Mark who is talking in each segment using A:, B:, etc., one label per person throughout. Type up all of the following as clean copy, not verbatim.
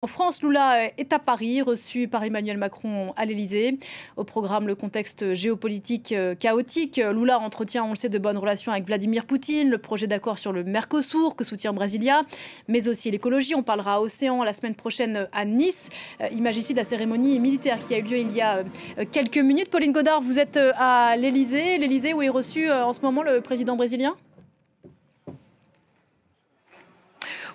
A: En France, Lula est à Paris, reçu par Emmanuel Macron à l'Elysée. Au programme, le contexte géopolitique chaotique. Lula entretient, on le sait, de bonnes relations avec Vladimir Poutine, le projet d'accord sur le Mercosur que soutient Brasilia, mais aussi l'écologie. On parlera océan la semaine prochaine à Nice. Image ici de la cérémonie militaire qui a eu lieu il y a quelques minutes. Pauline Godard, vous êtes à l'Elysée. L'Elysée où est reçu en ce moment le président brésilien ?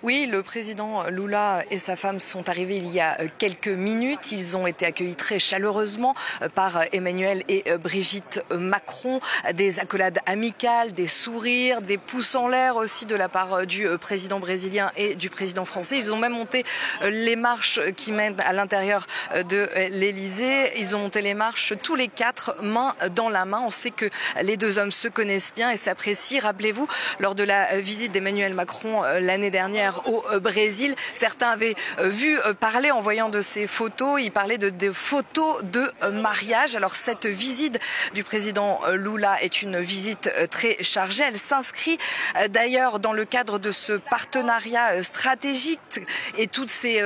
B: Oui, le président Lula et sa femme sont arrivés il y a quelques minutes. Ils ont été accueillis très chaleureusement par Emmanuel et Brigitte Macron. Des accolades amicales, des sourires, des pouces en l'air aussi de la part du président brésilien et du président français. Ils ont même monté les marches qui mènent à l'intérieur de l'Elysée. Ils ont monté les marches tous les quatre, main dans la main. On sait que les deux hommes se connaissent bien et s'apprécient. Rappelez-vous, lors de la visite d'Emmanuel Macron l'année dernière au Brésil, certains avaient vu parler en voyant de ces photos. Il parlait de photos de mariage. Alors cette visite du président Lula est une visite très chargée. Elle s'inscrit d'ailleurs dans le cadre de ce partenariat stratégique et tous ces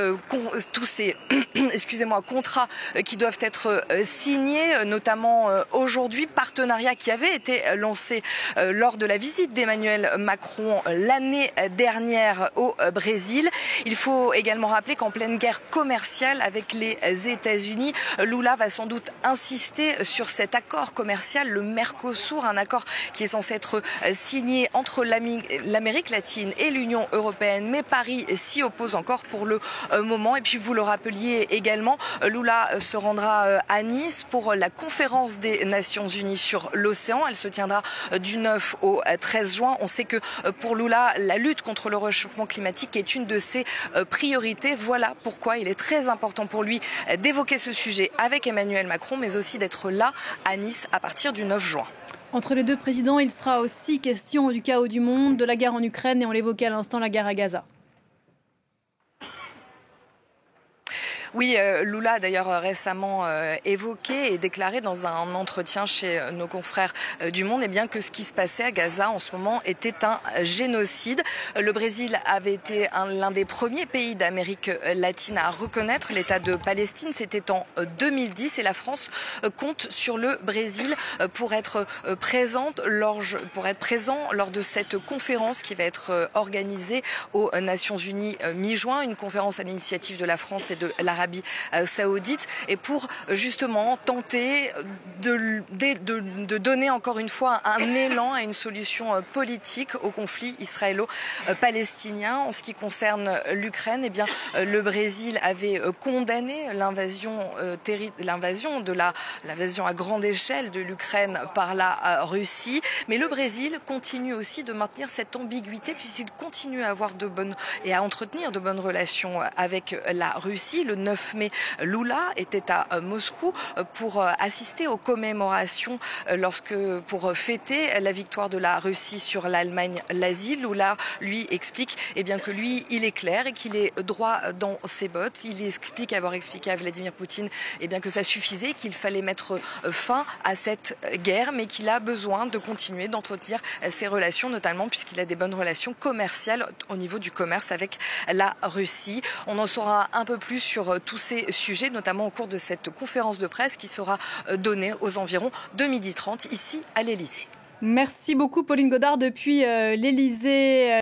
B: excusez-moi, contrats qui doivent être signés, notamment aujourd'hui. Partenariat qui avait été lancé lors de la visite d'Emmanuel Macron l'année dernière au Brésil. Il faut également rappeler qu'en pleine guerre commerciale avec les États-Unis, Lula va sans doute insister sur cet accord commercial, le Mercosur, un accord qui est censé être signé entre l'Amérique latine et l'Union européenne, mais Paris s'y oppose encore pour le moment. Et puis vous le rappeliez également, Lula se rendra à Nice pour la conférence des Nations Unies sur l'océan. Elle se tiendra du 9 au 13 juin. On sait que pour Lula, la lutte contre le réchauffement climatique est une de ses priorités. Voilà pourquoi il est très important pour lui d'évoquer ce sujet avec Emmanuel Macron, mais aussi d'être là à Nice à partir du 9 juin.
A: Entre les deux présidents, il sera aussi question du chaos du monde, de la guerre en Ukraine et on l'évoquait à l'instant, la guerre à Gaza.
B: Oui, Lula a d'ailleurs récemment évoqué et déclaré dans un entretien chez nos confrères du Monde que ce qui se passait à Gaza en ce moment était un génocide. Le Brésil avait été l'un des premiers pays d'Amérique latine à reconnaître l'État de Palestine. C'était en 2010 et la France compte sur le Brésil pour être présent lors de cette conférence qui va être organisée aux Nations Unies mi-juin, une conférence à l'initiative de la France et de l'Arabie Saoudite, et pour justement tenter de donner encore une fois un élan à une solution politique au conflit israélo-palestinien. En ce qui concerne l'Ukraine, le Brésil avait condamné l'invasion à grande échelle de l'Ukraine par la Russie, mais le Brésil continue aussi de maintenir cette ambiguïté puisqu'il continue à avoir et à entretenir de bonnes relations avec la Russie. Le 9 mai, Lula était à Moscou pour assister aux commémorations pour fêter la victoire de la Russie sur l'Allemagne nazie. Lula, lui, explique que lui, il est clair et qu'il est droit dans ses bottes. Il avoir expliqué à Vladimir Poutine que ça suffisait, qu'il fallait mettre fin à cette guerre, mais qu'il a besoin de continuer d'entretenir ses relations, notamment puisqu'il a des bonnes relations commerciales au niveau du commerce avec la Russie. On en saura un peu plus sur tous ces sujets, notamment au cours de cette conférence de presse qui sera donnée aux environs de 12h30 ici à l'Elysée.
A: Merci beaucoup Pauline Godard depuis l'Elysée.